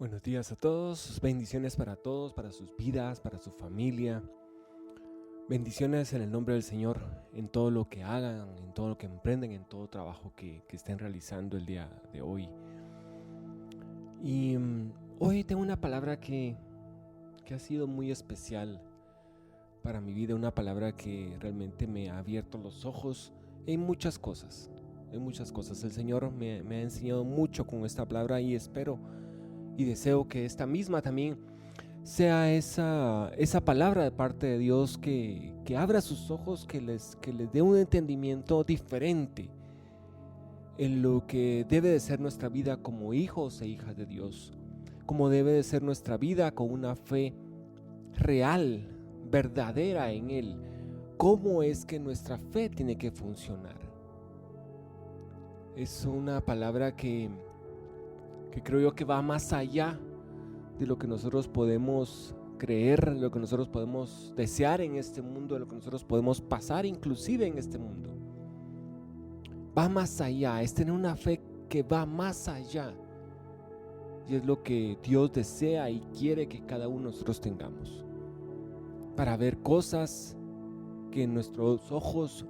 Buenos días a todos, bendiciones para todos, para sus vidas, para su familia. Bendiciones en el nombre del Señor en todo lo que hagan, en todo lo que emprenden, en todo trabajo que estén realizando el día de hoy. Y hoy tengo una palabra que ha sido muy especial para mi vida, una palabra que realmente me ha abierto los ojos en muchas cosas. El Señor me ha enseñado mucho con esta palabra y espero y deseo que esta misma también sea esa palabra de parte de Dios que abra sus ojos, que les dé un entendimiento diferente en lo que debe de ser nuestra vida como hijos e hijas de Dios, como debe de ser nuestra vida con una fe real, verdadera en Él, cómo es que nuestra fe tiene que funcionar. Es una palabra que creo yo que va más allá de lo que nosotros podemos creer, de lo que nosotros podemos desear en este mundo, de lo que nosotros podemos pasar inclusive en este mundo. Va más allá, es tener una fe que va más allá. Y es lo que Dios desea y quiere que cada uno de nosotros tengamos. Para ver cosas que nuestros ojos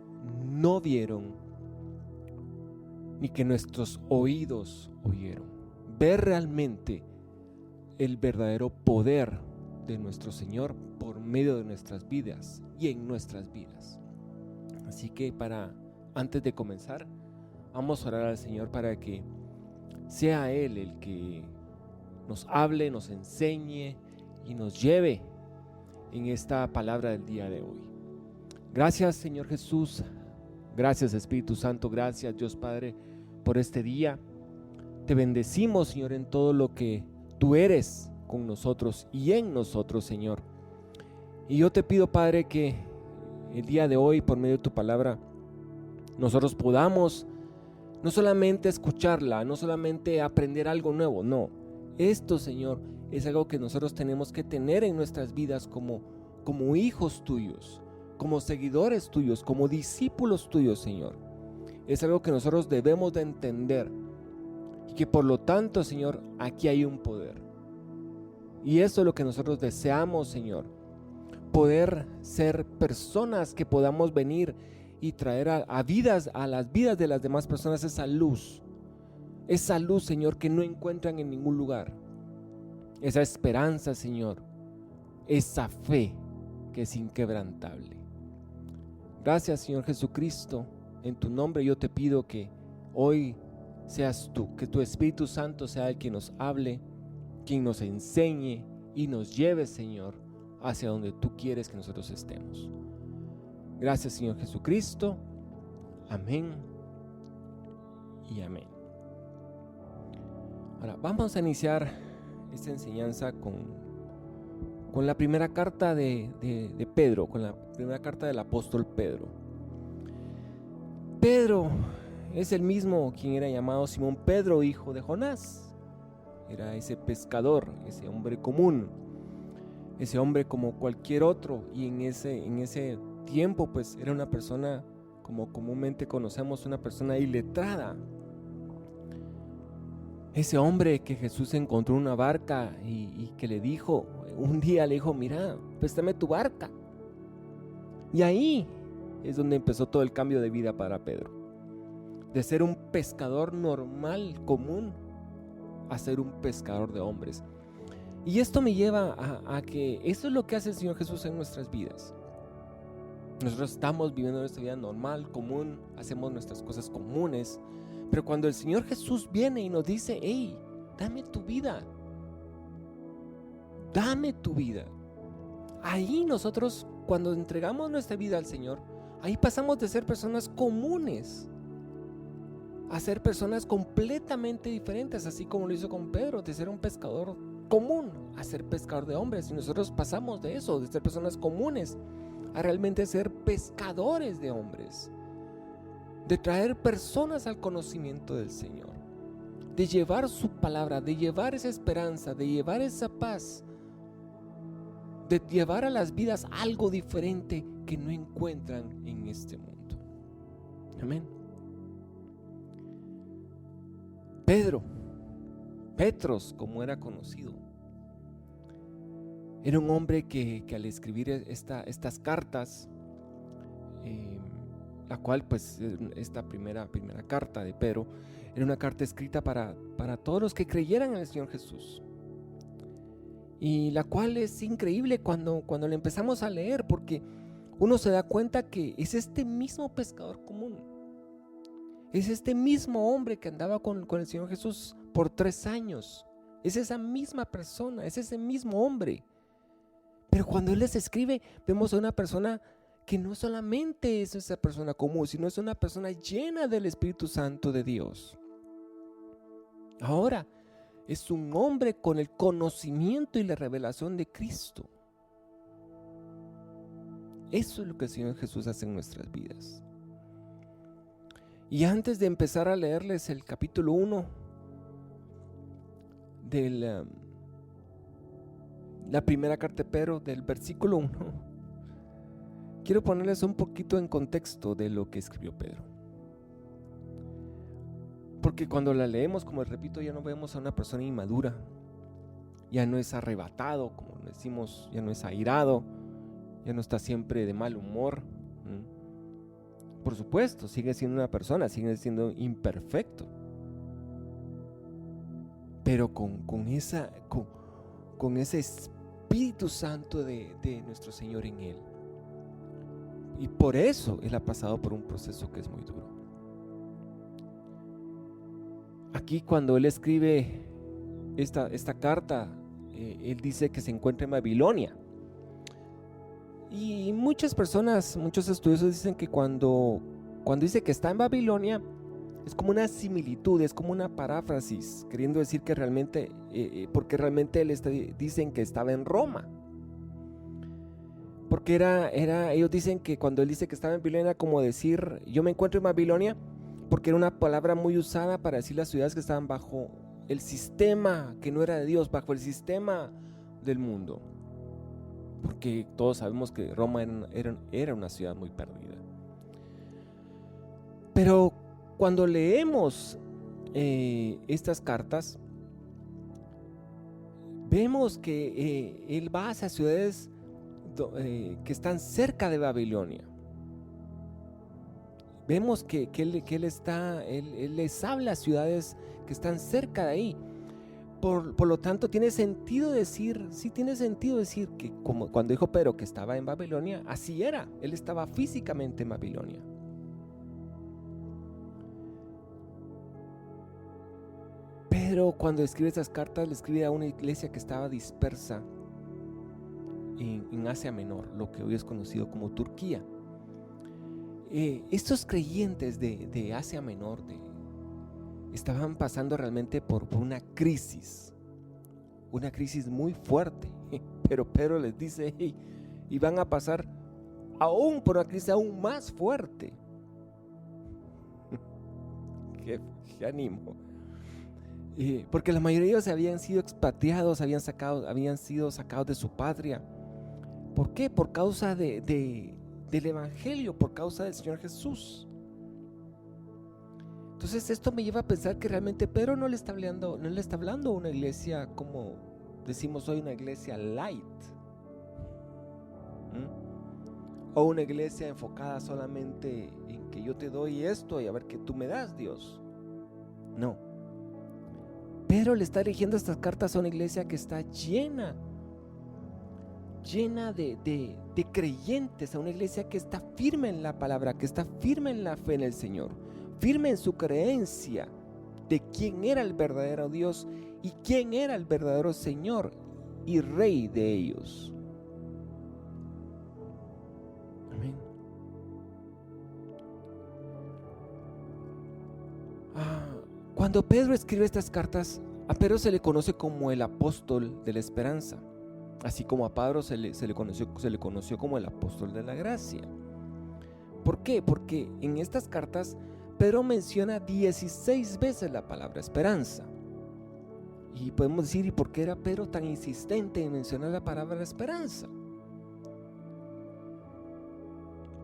no vieron, ni que nuestros oídos oyeron. Ver realmente el verdadero poder de nuestro Señor por medio de nuestras vidas y en nuestras vidas. Así que antes de comenzar, vamos a orar al Señor para que sea Él el que nos hable, nos enseñe y nos lleve en esta palabra del día de hoy. Gracias, Señor Jesús. Gracias, Espíritu Santo. Gracias, Dios Padre, por este día. Te bendecimos, Señor, en todo lo que Tú eres con nosotros y en nosotros, Señor. Y yo te pido, Padre, que el día de hoy, por medio de tu palabra, nosotros podamos no solamente escucharla, no solamente aprender algo nuevo, no. Esto, Señor, es algo que nosotros tenemos que tener en nuestras vidas como hijos tuyos, como seguidores tuyos, como discípulos tuyos, Señor. Es algo que nosotros debemos de entender. Y que por lo tanto, Señor, aquí hay un poder. Y eso es lo que nosotros deseamos, Señor. Poder ser personas que podamos venir y traer a las vidas de las demás personas esa luz, Señor, que no encuentran en ningún lugar. Esa esperanza, Señor. Esa fe que es inquebrantable. Gracias, Señor Jesucristo. En tu nombre yo te pido que hoy seas tú, que tu Espíritu Santo sea el que nos hable, quien nos enseñe y nos lleve, Señor, hacia donde tú quieres que nosotros estemos. Gracias, Señor Jesucristo. Amén y amén. Ahora vamos a iniciar esta enseñanza con la primera carta de Pedro, con la primera carta del apóstol Pedro. Pedro es el mismo quien era llamado Simón Pedro, hijo de Jonás. Era ese pescador, ese hombre común, ese hombre como cualquier otro. Y en ese tiempo pues era una persona, como comúnmente conocemos, una persona iletrada. Ese hombre que Jesús encontró en una barca y que un día le dijo, mira, préstame tu barca. Y ahí es donde empezó todo el cambio de vida para Pedro. De ser un pescador normal, común, a ser un pescador de hombres. Y esto me lleva a que eso es lo que hace el Señor Jesús en nuestras vidas. Nosotros estamos viviendo nuestra vida normal, común, hacemos nuestras cosas comunes, pero cuando el Señor Jesús viene y nos dice, hey, dame tu vida, ahí nosotros, cuando entregamos nuestra vida al Señor, ahí pasamos de ser personas comunes a ser personas completamente diferentes, así como lo hizo con Pedro, de ser un pescador común a ser pescador de hombres. Y nosotros pasamos de eso, de ser personas comunes a realmente ser pescadores de hombres, de traer personas al conocimiento del Señor, de llevar su palabra, de llevar esa esperanza, de llevar esa paz, de llevar a las vidas algo diferente que no encuentran en este mundo. Amén. Petros, como era conocido. Era un hombre que al escribir estas cartas, la cual pues esta primera carta de Pedro era una carta escrita para todos los que creyeran en el Señor Jesús, y la cual es increíble cuando le empezamos a leer, porque uno se da cuenta que es este mismo pescador común, es este mismo hombre que andaba con el Señor Jesús por 3 años, es esa misma persona, es ese mismo hombre. Pero cuando él les escribe, vemos a una persona que no solamente es esa persona común, sino es una persona llena del Espíritu Santo de Dios. Ahora es un hombre con el conocimiento y la revelación de Cristo. Eso es lo que el Señor Jesús hace en nuestras vidas. Y antes de empezar a leerles el capítulo 1 de la primera carta de Pedro, del versículo 1, quiero ponerles un poquito en contexto de lo que escribió Pedro. Porque cuando la leemos, como repito, ya no vemos a una persona inmadura, ya no es arrebatado, como decimos, ya no es airado, ya no está siempre de mal humor. Por supuesto, sigue siendo una persona, sigue siendo imperfecto, pero con ese Espíritu Santo de nuestro Señor en él. Y por eso él ha pasado por un proceso que es muy duro. Aquí cuando él escribe esta carta, él dice que se encuentra en Babilonia. Y muchas personas, muchos estudiosos dicen que cuando dice que está en Babilonia, es como una similitud, es como una paráfrasis, queriendo decir que realmente, porque realmente dicen que estaba en Roma. Porque ellos dicen que cuando él dice que estaba en Babilonia, era como decir, yo me encuentro en Babilonia, porque era una palabra muy usada para decir las ciudades que estaban bajo el sistema que no era de Dios, bajo el sistema del mundo. Porque todos sabemos que Roma era una ciudad muy perdida. Pero cuando leemos estas cartas, vemos que él va hacia ciudades que están cerca de Babilonia. Vemos que él les habla a ciudades que están cerca de ahí. Por lo tanto, tiene sentido decir que, como cuando dijo Pedro que estaba en Babilonia, así era, él estaba físicamente en Babilonia. Pero cuando escribe estas cartas, le escribe a una iglesia que estaba dispersa en Asia Menor, lo que hoy es conocido como Turquía. Estos creyentes de Asia Menor estaban pasando realmente por una crisis muy fuerte, pero Pedro les dice, hey, y van a pasar aún por una crisis aún más fuerte. qué ánimo, porque la mayoría de ellos habían sido expatriados, habían sido sacados de su patria. ¿Por qué? Por causa del Evangelio, por causa del Señor Jesús. Entonces esto me lleva a pensar que realmente Pedro no le está hablando a una iglesia como decimos hoy, una iglesia light, o una iglesia enfocada solamente en que yo te doy esto y a ver qué tú me das, Dios. No, Pedro le está dirigiendo estas cartas a una iglesia que está llena de creyentes, a una iglesia que está firme en la palabra, que está firme en la fe en el Señor, firme en su creencia de quién era el verdadero Dios y quién era el verdadero Señor y Rey de ellos. Amén. Cuando Pedro escribe estas cartas, a Pedro se le conoce como el apóstol de la esperanza, así como a Pedro se le conoció como el apóstol de la gracia. ¿Por qué? Porque en estas cartas Pedro menciona 16 veces la palabra esperanza. Y podemos decir, ¿y por qué era Pedro tan insistente en mencionar la palabra esperanza?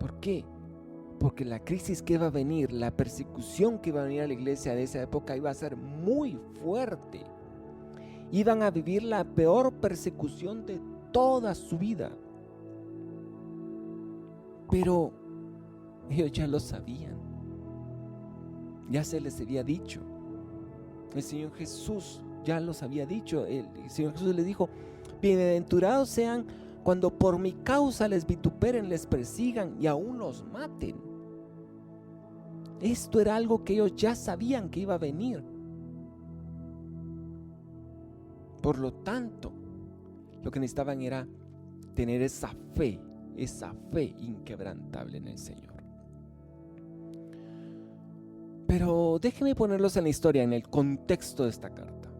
¿Por qué? Porque la crisis que iba a venir, la persecución que iba a venir a la iglesia de esa época iba a ser muy fuerte. iban a vivir la peor persecución de toda su vida. Pero ellos ya lo sabían, ya se les había dicho. El Señor Jesús ya los había dicho. El Señor Jesús les dijo: bienaventurados sean cuando por mi causa les vituperen, les persigan y aún los maten. Esto era algo que ellos ya sabían que iba a venir. Por lo tanto, lo que necesitaban era tener esa fe inquebrantable en el Señor. Pero déjenme ponerlos en la historia, en el contexto de esta carta.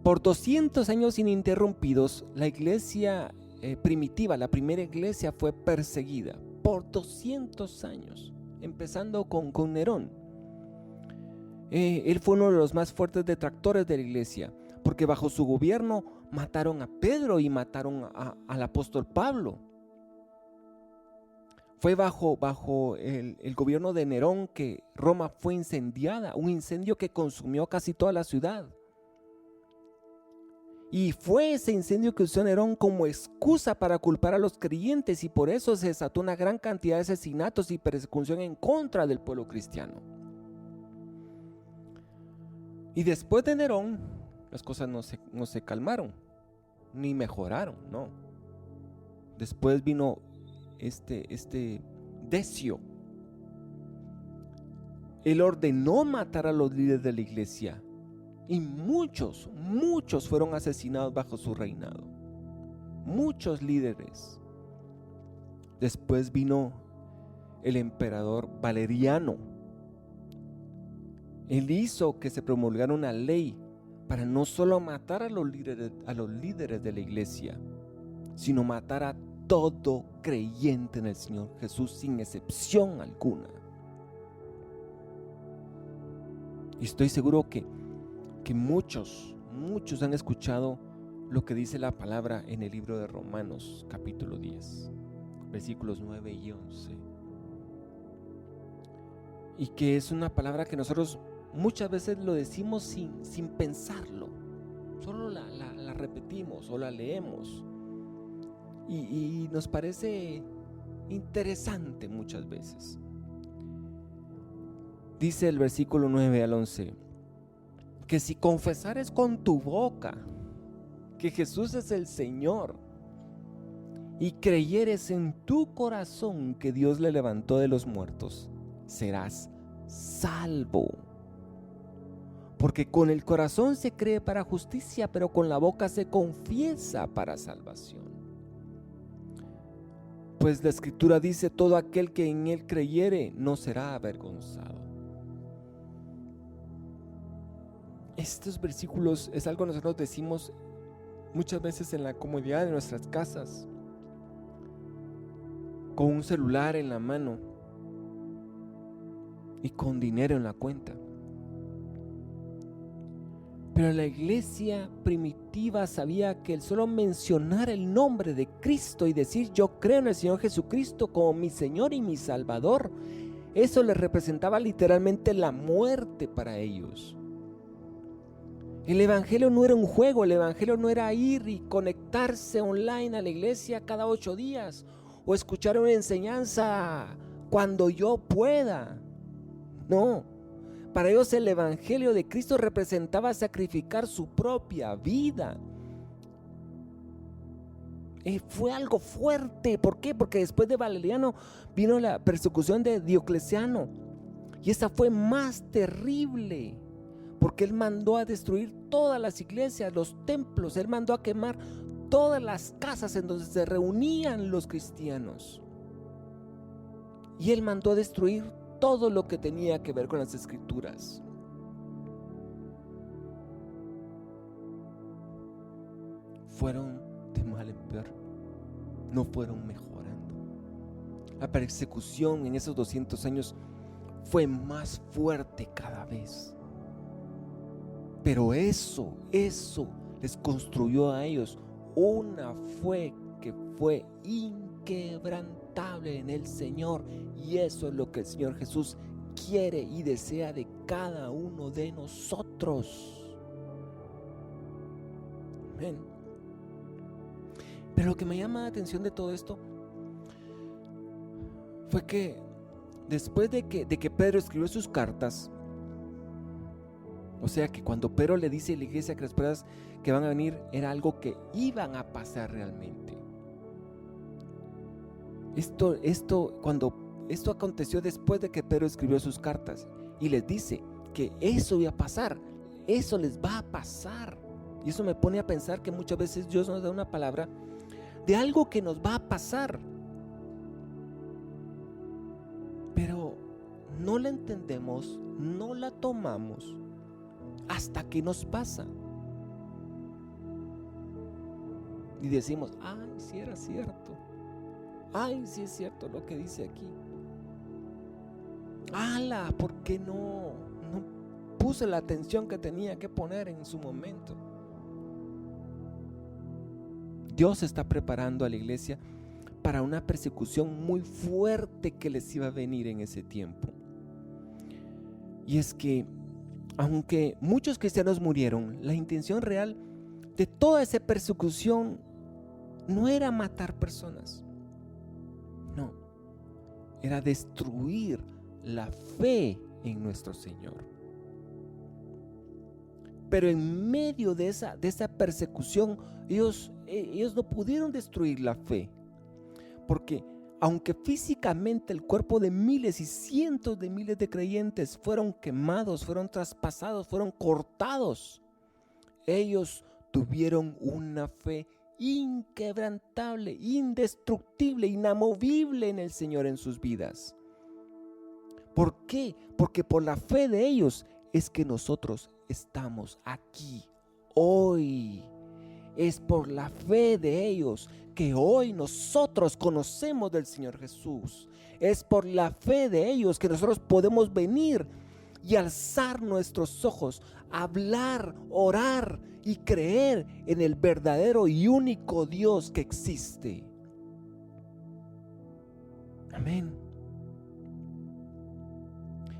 Por 200 años ininterrumpidos, la iglesia primitiva, la primera iglesia, fue perseguida por 200 años, empezando con Nerón. Él fue uno de los más fuertes detractores de la iglesia, porque bajo su gobierno mataron a Pedro y mataron al apóstol Pablo. Fue bajo el gobierno de Nerón que Roma fue incendiada, un incendio que consumió casi toda la ciudad. Y fue ese incendio que usó Nerón como excusa para culpar a los creyentes, y por eso se desató una gran cantidad de asesinatos y persecución en contra del pueblo cristiano. Y después de Nerón, las cosas no se calmaron, ni mejoraron, no. Después vino este Decio. Él ordenó matar a los líderes de la iglesia, y muchos fueron asesinados bajo su reinado. Muchos líderes. Después vino el emperador Valeriano. Él hizo que se promulgara una ley para no solo matar a los líderes de la iglesia, sino matar a todo creyente en el Señor Jesús sin excepción alguna. Y estoy seguro que muchos han escuchado lo que dice la palabra en el libro de Romanos capítulo 10, versículos 9 y 11. Y que es una palabra que nosotros muchas veces lo decimos sin pensarlo. Solo la repetimos o la leemos. Y nos parece interesante muchas veces. Dice el versículo 9 al 11: que si confesares con tu boca que Jesús es el Señor y creyeres en tu corazón que Dios le levantó de los muertos, serás salvo. Porque con el corazón se cree para justicia, pero con la boca se confiesa para salvación. Pues la Escritura dice: todo aquel que en él creyere no será avergonzado. Estos versículos es algo que nosotros decimos muchas veces en la comodidad de nuestras casas, con un celular en la mano y con dinero en la cuenta. Pero la iglesia primitiva sabía que el solo mencionar el nombre de Cristo y decir: yo creo en el Señor Jesucristo como mi Señor y mi Salvador, eso les representaba literalmente la muerte para ellos. El evangelio no era un juego, el evangelio no era ir y conectarse online a la iglesia cada 8 días o escuchar una enseñanza cuando yo pueda. No, para ellos el evangelio de Cristo representaba sacrificar su propia vida. Fue algo fuerte. ¿Por qué? Porque después de Valeriano vino la persecución de Diocleciano, y esa fue más terrible, porque él mandó a destruir todas las iglesias, los templos. Él mandó a quemar todas las casas en donde se reunían los cristianos, y él mandó a destruir todo lo que tenía que ver con las escrituras. Fueron de mal en peor, no fueron mejorando. La persecución en esos 200 años fue más fuerte cada vez. Pero eso les construyó a ellos una fe que fue inquebrantable en el Señor, y eso es lo que el Señor Jesús quiere y desea de cada uno de nosotros. Amén. Pero lo que me llama la atención de todo esto fue que después de que Pedro escribió sus cartas, o sea que cuando Pedro le dice a la iglesia que las pruebas que van a venir era algo que iban a pasar realmente. Cuando esto aconteció después de que Pedro escribió sus cartas y les dice que eso iba a pasar, eso les va a pasar. Y eso me pone a pensar que muchas veces Dios nos da una palabra de algo que nos va a pasar, pero no la entendemos, no la tomamos hasta que nos pasa y decimos: ay, sí era cierto, ay, sí es cierto lo que dice aquí. ¡Hala! ¿Por qué no puse la atención que tenía que poner en su momento? Dios está preparando a la iglesia para una persecución muy fuerte que les iba a venir en ese tiempo. Y es que, aunque muchos cristianos murieron, la intención real de toda esa persecución no era matar personas, no, era destruir la fe en nuestro Señor. Pero en medio de esa persecución, ellos no pudieron destruir la fe, porque aunque físicamente el cuerpo de miles y cientos de miles de creyentes fueron quemados, fueron traspasados, fueron cortados, ellos tuvieron una fe inquebrantable, indestructible, inamovible en el Señor en sus vidas. ¿Por qué? Porque por la fe de ellos es que nosotros estamos aquí hoy. Es por la fe de ellos que hoy nosotros conocemos del Señor Jesús. Es por la fe de ellos que nosotros podemos venir y alzar nuestros ojos, hablar, orar y creer en el verdadero y único Dios que existe. Amén.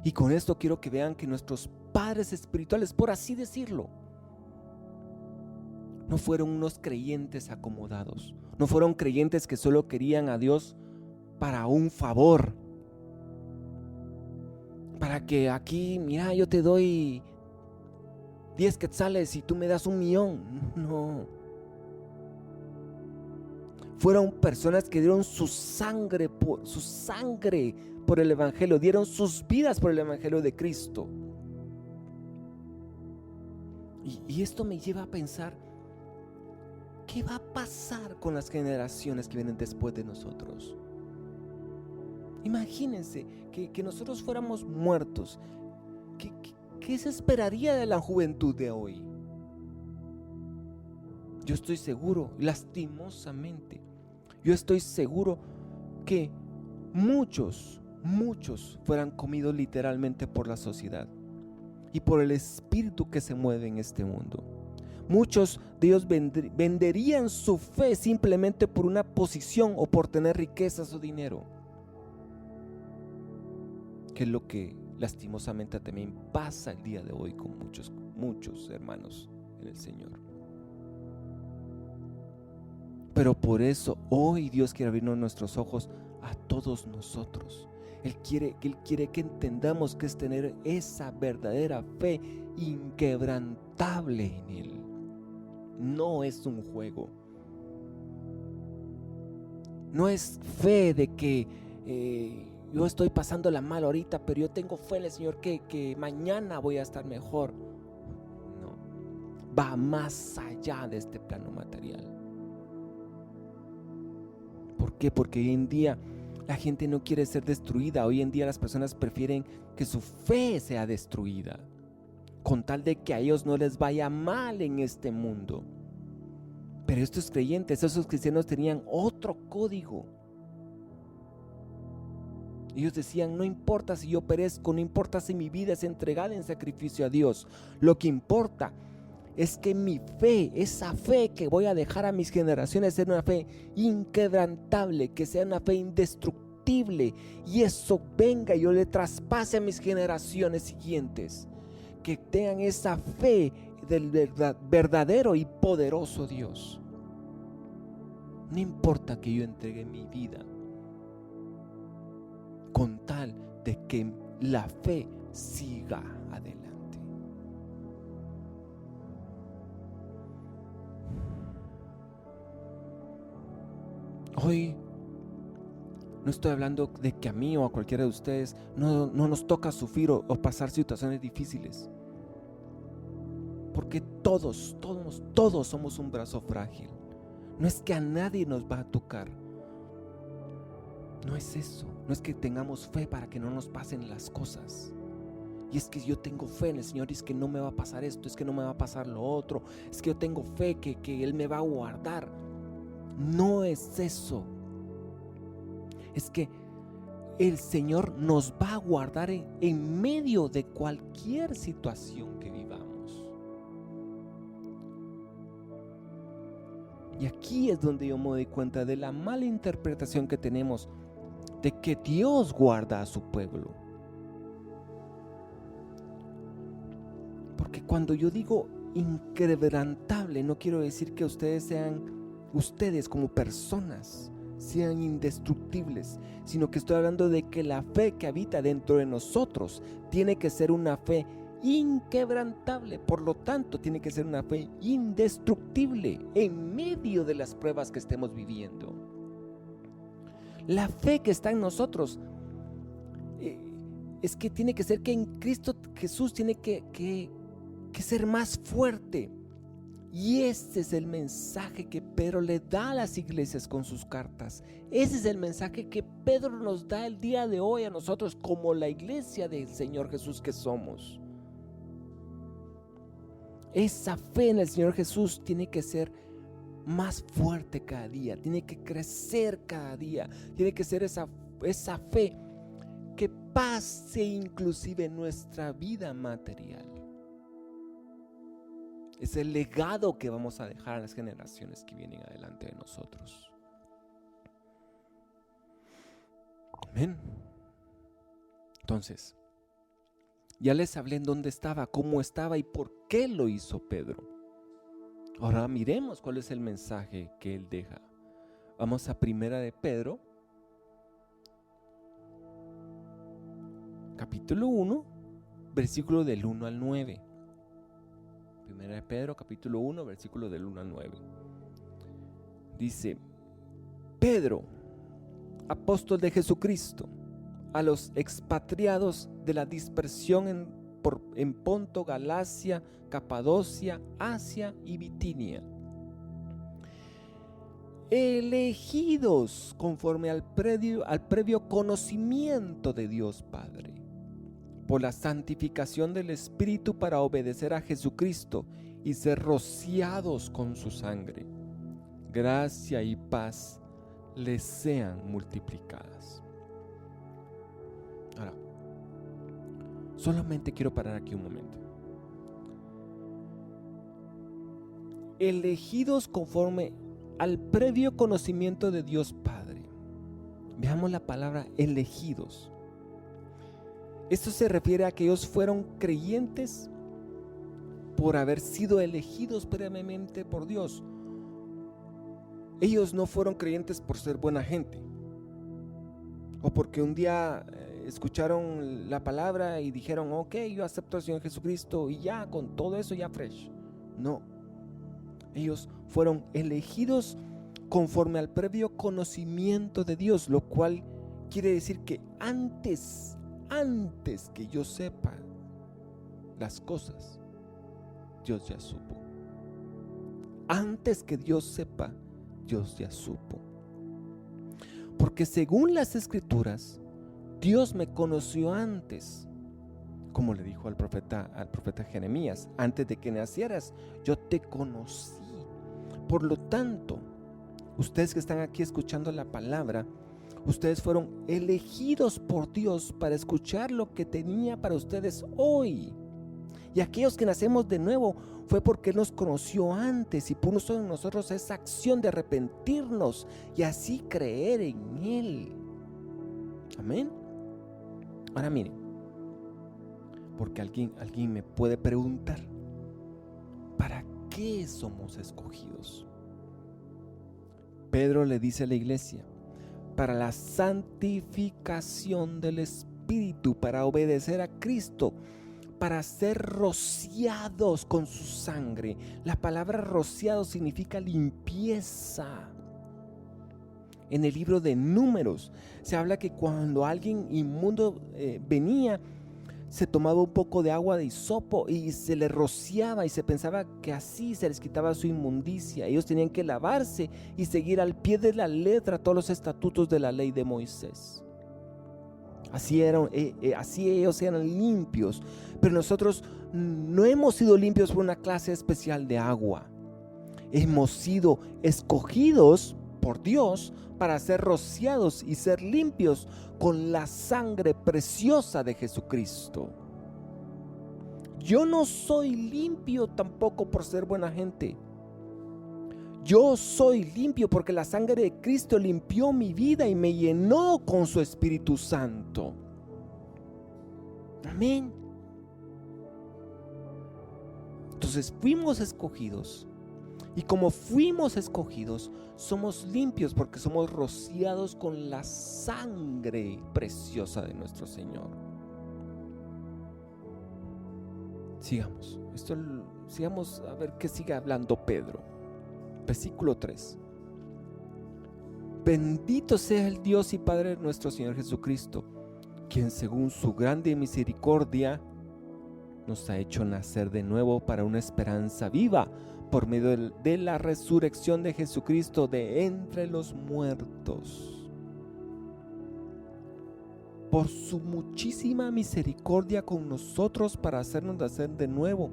Y con esto quiero que vean que nuestros padres espirituales, por así decirlo, no fueron unos creyentes acomodados, no fueron creyentes que solo querían a Dios para un favor, para que aquí, mira, yo te doy 10 quetzales y tú me das 1,000,000. No. Fueron personas que dieron su sangre por el evangelio, dieron sus vidas por el evangelio de Cristo. Y esto me lleva a pensar, ¿qué va a pasar con las generaciones que vienen después de nosotros? Imagínense que nosotros fuéramos muertos. ¿Qué se esperaría de la juventud de hoy? Yo estoy seguro, lastimosamente, yo estoy seguro que muchos fueran comidos literalmente por la sociedad y por el espíritu que se mueve en este mundo. Muchos de ellos venderían su fe simplemente por una posición o por tener riquezas o dinero, que es lo que lastimosamente también pasa el día de hoy con muchos hermanos en el Señor. Pero por eso hoy Dios quiere abrirnos nuestros ojos a todos nosotros. Él quiere que entendamos que es tener esa verdadera fe inquebrantable en Él. No es un juego. No es fe de que yo estoy pasándola mal ahorita, pero yo tengo fe en el Señor que mañana voy a estar mejor. No, va más allá de este plano material. ¿Por qué? Porque hoy en día la gente no quiere ser destruida. Hoy en día las personas prefieren que su fe sea destruida, con tal de que a ellos no les vaya mal en este mundo. Pero estos creyentes, esos cristianos tenían otro código. Ellos decían: no importa si yo perezco, no importa si mi vida es entregada en sacrificio a Dios. Lo que importa es que mi fe, esa fe que voy a dejar a mis generaciones, sea una fe inquebrantable, que sea una fe indestructible, y eso venga y yo le traspase a mis generaciones siguientes, que tengan esa fe verdadero y poderoso Dios. No importa que yo entregue mi vida, con tal de que la fe siga adelante. Hoy no estoy hablando de que a mí o a cualquiera de ustedes no nos toca sufrir o pasar situaciones difíciles. Porque todos somos un brazo frágil. No es que a nadie nos va a tocar. No es eso. No es que tengamos fe para que no nos pasen las cosas. Y es que yo tengo fe en el Señor y es que no me va a pasar esto, es que no me va a pasar lo otro. Es que yo tengo fe que Él me va a guardar. No es eso. Es que el Señor nos va a guardar en medio de cualquier situación que vivamos. Y aquí es donde yo me doy cuenta de la mala interpretación que tenemos de que Dios guarda a su pueblo. Porque cuando yo digo inquebrantable, no quiero decir que ustedes como personas sean indestructibles, sino que estoy hablando de que la fe que habita dentro de nosotros tiene que ser una fe inquebrantable, por lo tanto tiene que ser una fe indestructible en medio de las pruebas que estemos viviendo. La fe que está en nosotros es que tiene que ser que en Cristo Jesús tiene que ser más fuerte. Y este es el mensaje que Pedro le da a las iglesias con sus cartas. Ese es el mensaje que Pedro nos da el día de hoy a nosotros como la iglesia del Señor Jesús que somos. Esa fe en el Señor Jesús tiene que ser más fuerte cada día, tiene que crecer cada día, tiene que ser esa fe que pase inclusive nuestra vida material. Es el legado que vamos a dejar a las generaciones que vienen adelante de nosotros. Amén. Entonces, ya les hablé en dónde estaba, cómo estaba y por qué lo hizo Pedro. Ahora miremos cuál es el mensaje que él deja. Vamos a Primera de Pedro, capítulo 1, versículo del 1 al 9. Primera de Pedro, capítulo 1, versículo del 1 al 9. Dice: Pedro, apóstol de Jesucristo, a los expatriados de la dispersión en Ponto, Galacia, Capadocia, Asia y Bitinia, elegidos conforme al previo conocimiento de Dios Padre, por la santificación del Espíritu para obedecer a Jesucristo y ser rociados con su sangre. Gracia y paz les sean multiplicadas. Ahora, solamente quiero parar aquí un momento. Elegidos conforme al previo conocimiento de Dios Padre. Veamos la palabra elegidos. Esto se refiere a que ellos fueron creyentes por haber sido elegidos previamente por Dios. Ellos no fueron creyentes por ser buena gente o porque un día escucharon la palabra y dijeron: ok, yo acepto al Señor Jesucristo y ya, con todo eso ya fresh. No, ellos fueron elegidos conforme al previo conocimiento de Dios, lo cual quiere decir que antes que yo sepa las cosas, Dios ya supo. Antes que Dios sepa, Dios ya supo. Porque según las Escrituras, Dios me conoció antes, como le dijo al profeta Jeremías: antes de que nacieras, yo te conocí. Por lo tanto, ustedes que están aquí escuchando la palabra, ustedes fueron elegidos por Dios para escuchar lo que tenía para ustedes hoy. Y aquellos que nacemos de nuevo fue porque Él nos conoció antes y puso en nosotros esa acción de arrepentirnos y así creer en Él. Amén. Ahora miren, porque alguien me puede preguntar: qué somos escogidos? Pedro le dice a la iglesia: para la santificación del Espíritu, para obedecer a Cristo, para ser rociados con su sangre. La palabra rociado significa limpieza. En el libro de Números se habla que cuando alguien inmundo venía, se tomaba un poco de agua de hisopo y se le rociaba, y se pensaba que así se les quitaba su inmundicia. Ellos tenían que lavarse y seguir al pie de la letra todos los estatutos de la ley de Moisés. Así ellos eran limpios. Pero nosotros no hemos sido limpios por una clase especial de agua. Hemos sido escogidos por Dios para ser rociados y ser limpios con la sangre preciosa de Jesucristo. Yo no soy limpio tampoco por ser buena gente. Yo soy limpio porque la sangre de Cristo limpió mi vida y me llenó con su Espíritu Santo. Amén. Entonces fuimos escogidos. Y como fuimos escogidos, somos limpios porque somos rociados con la sangre preciosa de nuestro Señor. Sigamos a ver qué sigue hablando Pedro. Versículo 3. Bendito sea el Dios y Padre de nuestro Señor Jesucristo, quien según su grande misericordia nos ha hecho nacer de nuevo para una esperanza viva por medio de la resurrección de Jesucristo de entre los muertos. Por su muchísima misericordia con nosotros para hacernos nacer de nuevo.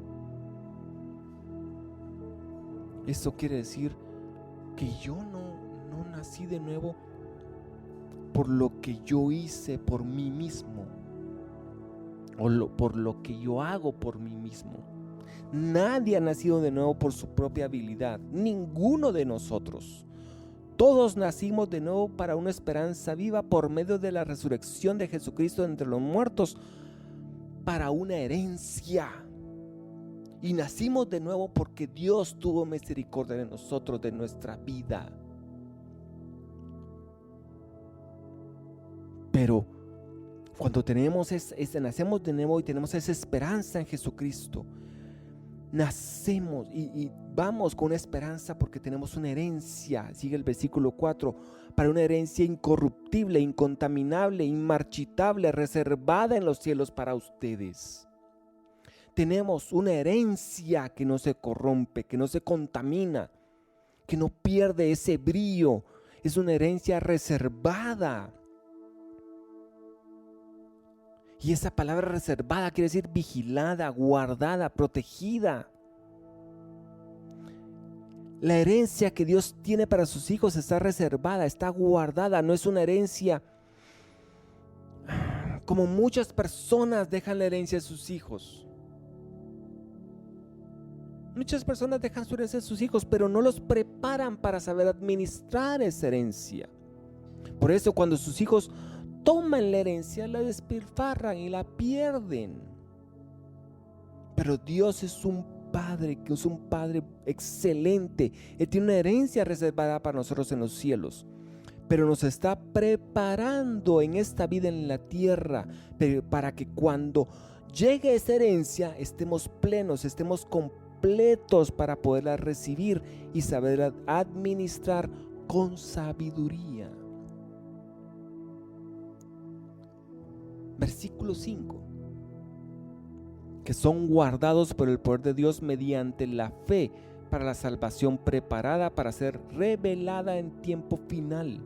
Eso quiere decir que yo no nací de nuevo por lo que yo hice por mí mismo, por lo que yo hago por mí mismo. Nadie ha nacido de nuevo por su propia habilidad, ninguno de nosotros. Todos nacimos de nuevo para una esperanza viva por medio de la resurrección de Jesucristo de entre los muertos, para una herencia. Y nacimos de nuevo porque Dios tuvo misericordia de nosotros, de nuestra vida. Pero cuando nacemos de nuevo y tenemos esa esperanza en Jesucristo, nacemos y vamos con una esperanza porque tenemos una herencia. Sigue el versículo 4: para una herencia incorruptible, incontaminable, inmarchitable, reservada en los cielos para ustedes. Tenemos una herencia que no se corrompe, que no se contamina, que no pierde ese brillo. Es una herencia reservada. Y esa palabra reservada quiere decir vigilada, guardada, protegida. La herencia que Dios tiene para sus hijos está reservada, está guardada. No es una herencia como muchas personas dejan la herencia de sus hijos. Muchas personas dejan su herencia a sus hijos, pero no los preparan para saber administrar esa herencia. Por eso cuando sus hijos toman la herencia, la despilfarran y la pierden. Pero Dios es un Padre, que es un Padre excelente. Él tiene una herencia reservada para nosotros en los cielos, pero nos está preparando en esta vida en la tierra, para que cuando llegue esa herencia estemos plenos, estemos completos para poderla recibir y saber administrar con sabiduría. Versículo 5: que son guardados por el poder de Dios mediante la fe para la salvación preparada para ser revelada en tiempo final.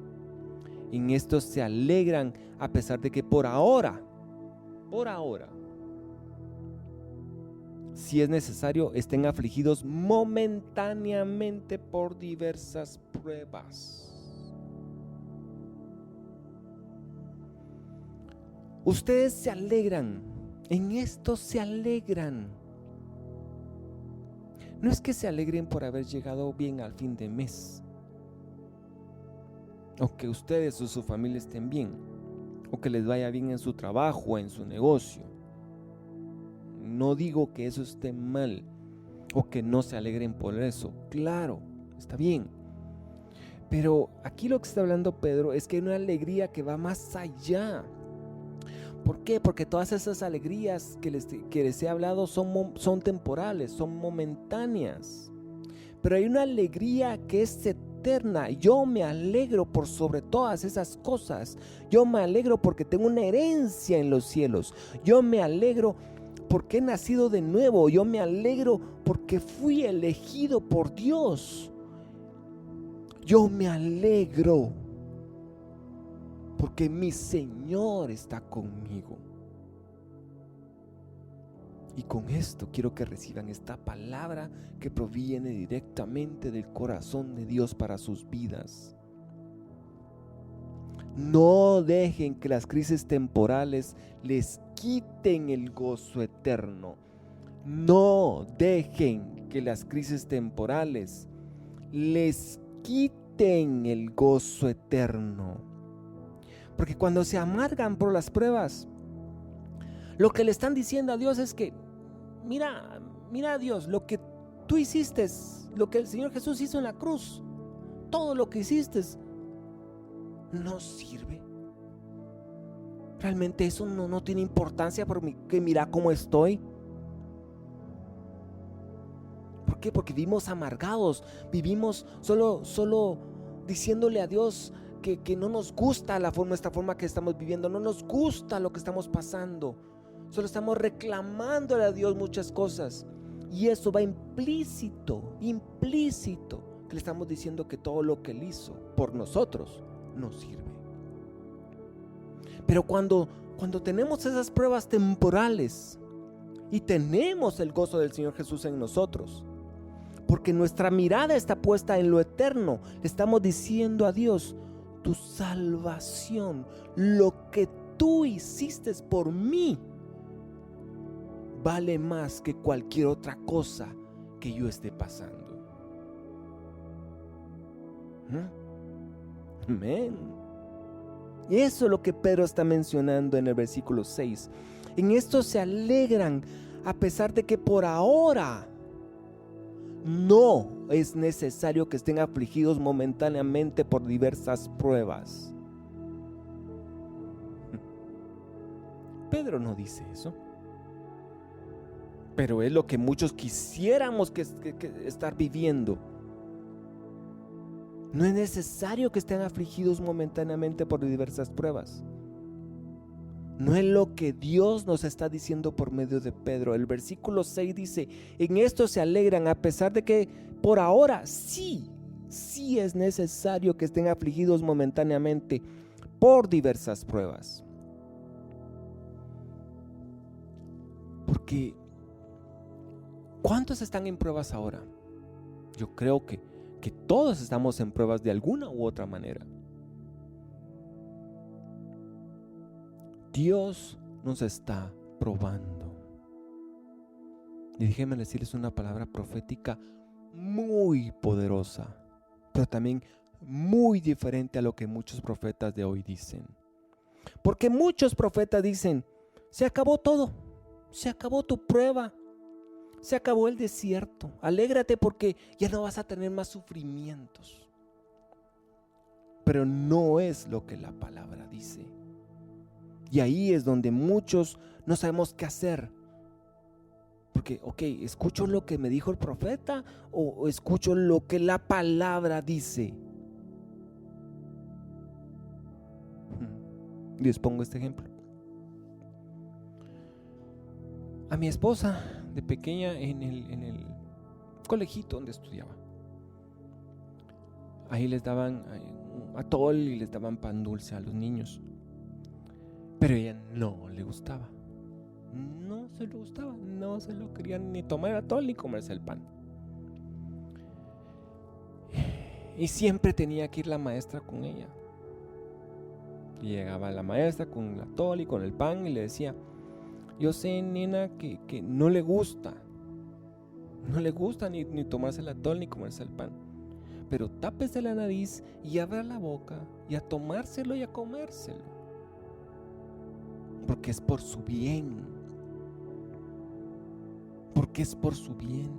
En esto se alegran a pesar de que por ahora, si es necesario, estén afligidos momentáneamente por diversas pruebas. Ustedes se alegran, en esto se alegran. No es que se alegren por haber llegado bien al fin de mes, o que ustedes o su familia estén bien, o que les vaya bien en su trabajo o en su negocio. No digo que eso esté mal, o que no se alegren por eso. Claro, está bien. Pero aquí lo que está hablando Pedro es que hay una alegría que va más allá. ¿Por qué? Porque todas esas alegrías que les he hablado son temporales, son momentáneas. Pero hay una alegría que es eterna. Yo me alegro por sobre todas esas cosas. Yo me alegro porque tengo una herencia en los cielos. Yo me alegro porque he nacido de nuevo. Yo me alegro porque fui elegido por Dios. Yo me alegro porque mi Señor está conmigo. Y con esto quiero que reciban esta palabra que proviene directamente del corazón de Dios para sus vidas. No dejen que las crisis temporales les quiten el gozo eterno. No dejen que las crisis temporales les quiten el gozo eterno. Porque cuando se amargan por las pruebas, lo que le están diciendo a Dios es que mira Dios, lo que tú hiciste, lo que el Señor Jesús hizo en la cruz, todo lo que hiciste no sirve. Realmente eso no tiene importancia porque mira cómo estoy. ¿Por qué? Porque vivimos amargados, vivimos solo diciéndole a Dios que no nos gusta nuestra forma que estamos viviendo, no nos gusta lo que estamos pasando. Solo estamos reclamándole a Dios muchas cosas. Y eso va implícito, que le estamos diciendo que todo lo que Él hizo por nosotros no sirve. Pero cuando tenemos esas pruebas temporales y tenemos el gozo del Señor Jesús en nosotros, porque nuestra mirada está puesta en lo eterno, le estamos diciendo a Dios: tu salvación, lo que tú hiciste por mí, vale más que cualquier otra cosa que yo esté pasando. Amén. Y eso es lo que Pedro está mencionando en el versículo 6. En esto se alegran a pesar de que por ahora no es necesario que estén afligidos momentáneamente por diversas pruebas. Pedro no dice eso, pero es lo que muchos quisiéramos que estar viviendo. No es necesario que estén afligidos momentáneamente por diversas pruebas. No es lo que Dios nos está diciendo por medio de Pedro. El versículo 6 dice: en esto se alegran a pesar de que por ahora sí es necesario que estén afligidos momentáneamente por diversas pruebas. Porque ¿cuántos están en pruebas ahora? Yo creo que todos estamos en pruebas de alguna u otra manera. Dios nos está probando. Y déjenme decirles una palabra profética muy poderosa, pero también muy diferente a lo que muchos profetas de hoy dicen. Porque muchos profetas dicen: se acabó todo, se acabó tu prueba, se acabó el desierto, alégrate porque ya no vas a tener más sufrimientos. Pero no es lo que la palabra dice. Y ahí es donde muchos no sabemos qué hacer. Porque, ¿escucho lo que me dijo el profeta o escucho lo que la palabra dice? Les pongo este ejemplo. A mi esposa de pequeña en el colegito donde estudiaba, ahí les daban atol y les daban pan dulce a los niños. Pero a ella no le gustaba. No se le gustaba. No se lo querían ni tomar el atol ni comerse el pan. Y siempre tenía que ir la maestra con ella. Y llegaba la maestra con el atol y con el pan y le decía: yo sé, nena, que no le gusta. No le gusta ni tomarse el atol ni comerse el pan. Pero tápese la nariz y abra la boca y a tomárselo y a comérselo. Porque es por su bien. Porque es por su bien.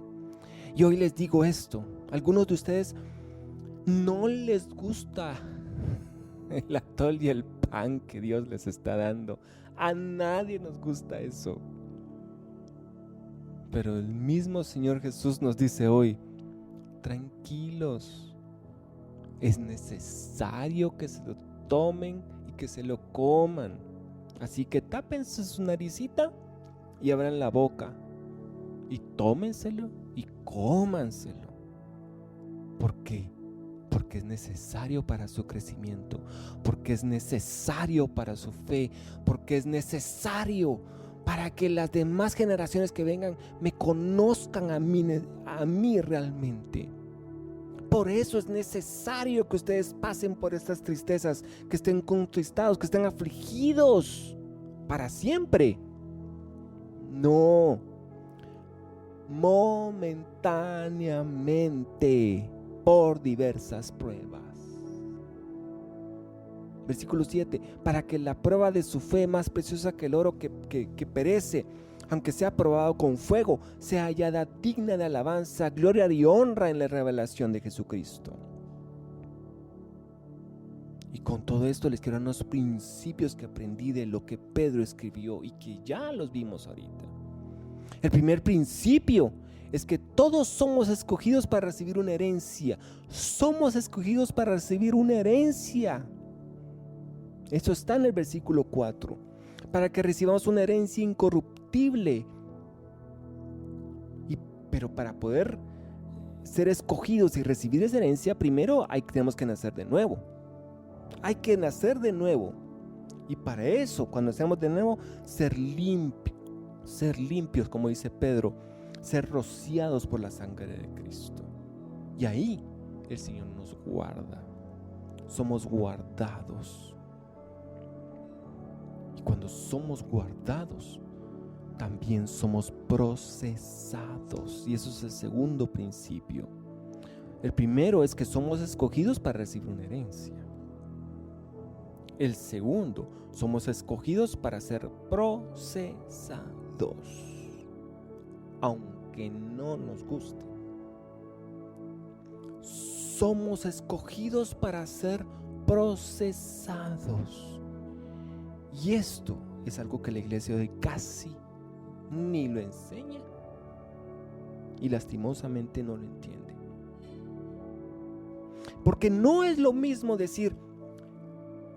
Y hoy les digo esto, algunos de ustedes no les gusta el atol y el pan que Dios les está dando. A nadie nos gusta eso. Pero el mismo Señor Jesús nos dice hoy, tranquilos, es necesario que se lo tomen y que se lo coman. Así que tápense su naricita y abran la boca y tómenselo y cómanselo. ¿Por qué? Porque es necesario para su crecimiento, porque es necesario para su fe, porque es necesario para que las demás generaciones que vengan me conozcan a mí realmente. Por eso es necesario que ustedes pasen por estas tristezas, que estén contristados, que estén afligidos para siempre. No, momentáneamente, por diversas pruebas. Versículo 7, para que la prueba de su fe, más preciosa que el oro que perece, aunque sea probado con fuego, sea hallada digna de alabanza, gloria y honra en la revelación de Jesucristo. Y con todo esto les quiero dar unos principios que aprendí de lo que Pedro escribió y que ya los vimos ahorita. El primer principio es que todos somos escogidos para recibir una herencia. Somos escogidos para recibir una herencia. Eso está en el versículo 4. Para que recibamos una herencia incorruptible. Pero para poder ser escogidos y recibir esa herencia, primero tenemos que nacer de nuevo. Hay que nacer de nuevo. Y para eso, cuando nacemos de nuevo, ser limpios, como dice Pedro, ser rociados por la sangre de Cristo. Y ahí el Señor nos guarda. Somos guardados. Y cuando somos guardados, también somos procesados. Y eso es el segundo principio. El primero es que somos escogidos para recibir una herencia. El segundo, somos escogidos para ser procesados, aunque no nos guste. Somos escogidos para ser procesados. Y esto es algo que la iglesia hoy casi ni lo enseña y lastimosamente no lo entiende. Porque no es lo mismo decir,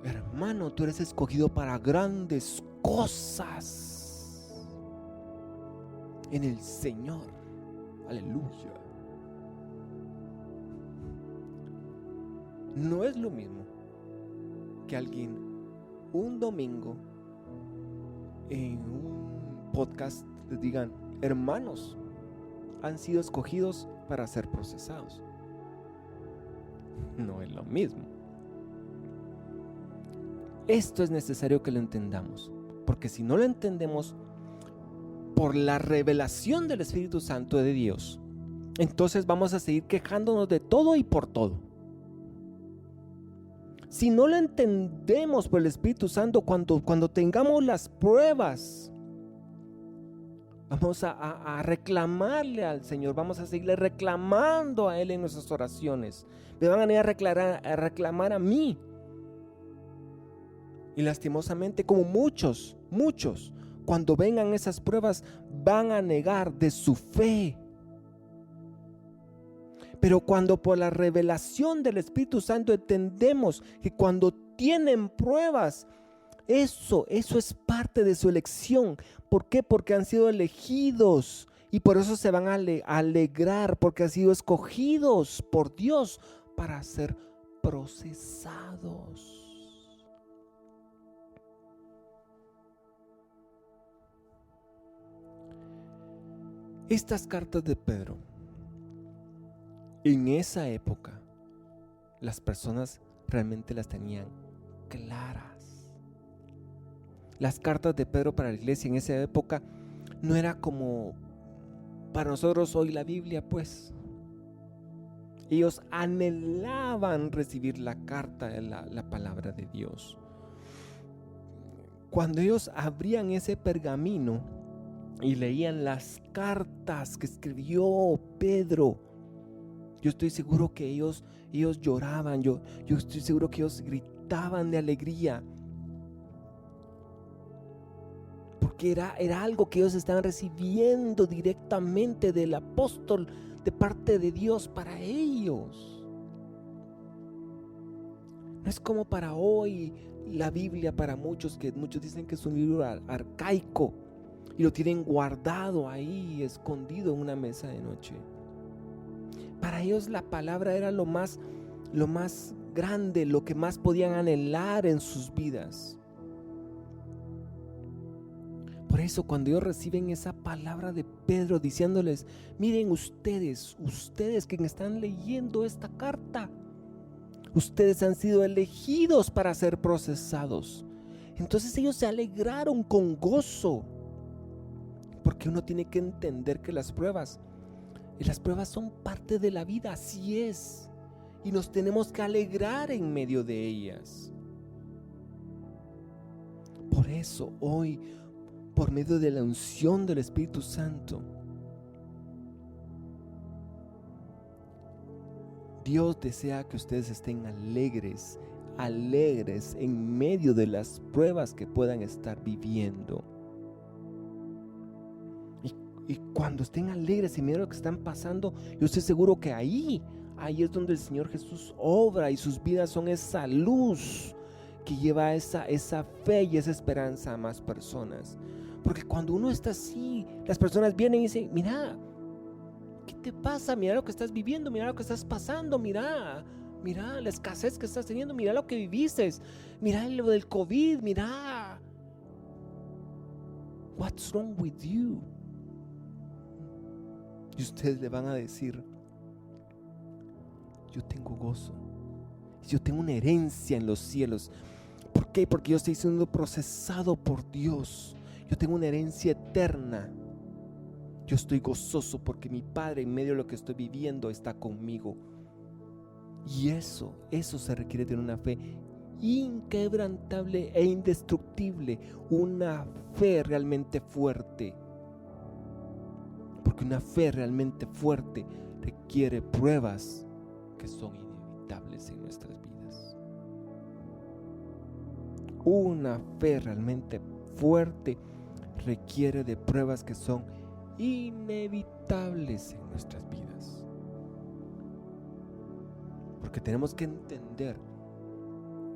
hermano, tú eres escogido para grandes cosas en el Señor. Aleluya. No es lo mismo que alguien un domingo en un podcast les digan, hermanos, han sido escogidos para ser procesados. No es lo mismo. Esto es necesario que lo entendamos, porque si no lo entendemos por la revelación del Espíritu Santo de Dios, entonces vamos a seguir quejándonos de todo y por todo. Si no lo entendemos por el Espíritu Santo, cuando tengamos las pruebas, vamos a reclamarle al Señor, vamos a seguirle reclamando a Él en nuestras oraciones. Me van a ir a reclamar a mí. Y lastimosamente, como muchos, cuando vengan esas pruebas, van a negar de su fe. Pero cuando por la revelación del Espíritu Santo entendemos que cuando tienen pruebas, eso es parte de su elección. ¿Por qué? Porque han sido elegidos y por eso se van a alegrar, porque han sido escogidos por Dios para ser procesados. Estas cartas de Pedro, en esa época, las personas realmente las tenían claras. Las cartas de Pedro para la iglesia en esa época no era como para nosotros hoy la Biblia, pues. Ellos anhelaban recibir la carta de la palabra de Dios. Cuando ellos abrían ese pergamino, y leían las cartas que escribió Pedro, yo estoy seguro que ellos lloraban, yo estoy seguro que ellos gritaban de alegría, porque era algo que ellos estaban recibiendo directamente del apóstol, de parte de Dios para ellos. No es como para hoy la Biblia, para muchos, que muchos dicen que es un libro arcaico y lo tienen guardado ahí, escondido en una mesa de noche. Para ellos la palabra era lo más grande, lo que más podían anhelar en sus vidas. Por eso cuando ellos reciben esa palabra de Pedro diciéndoles: miren ustedes que están leyendo esta carta, ustedes han sido elegidos para ser procesados. Entonces ellos se alegraron con gozo, porque uno tiene que entender que las pruebas son parte de la vida, así es, y nos tenemos que alegrar en medio de ellas. Por eso hoy, por medio de la unción del Espíritu Santo, Dios desea que ustedes estén alegres en medio de las pruebas que puedan estar viviendo. Y cuando estén alegres en medio de lo que están pasando, yo estoy seguro que ahí es donde el Señor Jesús obra, y sus vidas son esa luz que lleva esa fe y esa esperanza a más personas. Porque cuando uno está así, las personas vienen y dicen: mira, ¿qué te pasa? Mira lo que estás viviendo, mira lo que estás pasando, mira la escasez que estás teniendo, mira lo que viviste, mira lo del COVID, mira. What's wrong with you? Y ustedes le van a decir: yo tengo gozo, yo tengo una herencia en los cielos. ¿Por qué? Porque yo estoy siendo procesado por Dios. Yo tengo una herencia eterna. Yo estoy gozoso porque mi Padre, en medio de lo que estoy viviendo, está conmigo. Y eso se requiere de una fe inquebrantable e indestructible, una fe realmente fuerte. Porque una fe realmente fuerte requiere pruebas que son inevitables en nuestras vidas. Una fe realmente fuerte requiere de pruebas que son inevitables en nuestras vidas. Porque tenemos que entender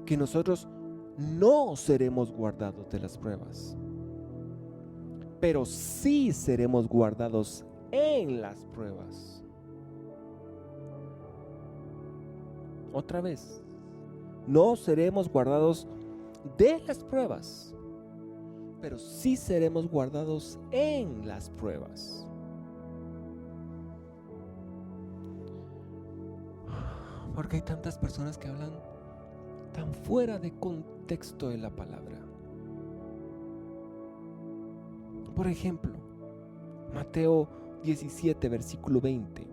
que nosotros no seremos guardados de las pruebas, pero sí seremos guardados en las pruebas. Otra vez, no seremos guardados de las pruebas, pero sí seremos guardados en las pruebas. Porque hay tantas personas que hablan tan fuera de contexto de la palabra. Por ejemplo, Mateo 17, versículo 20.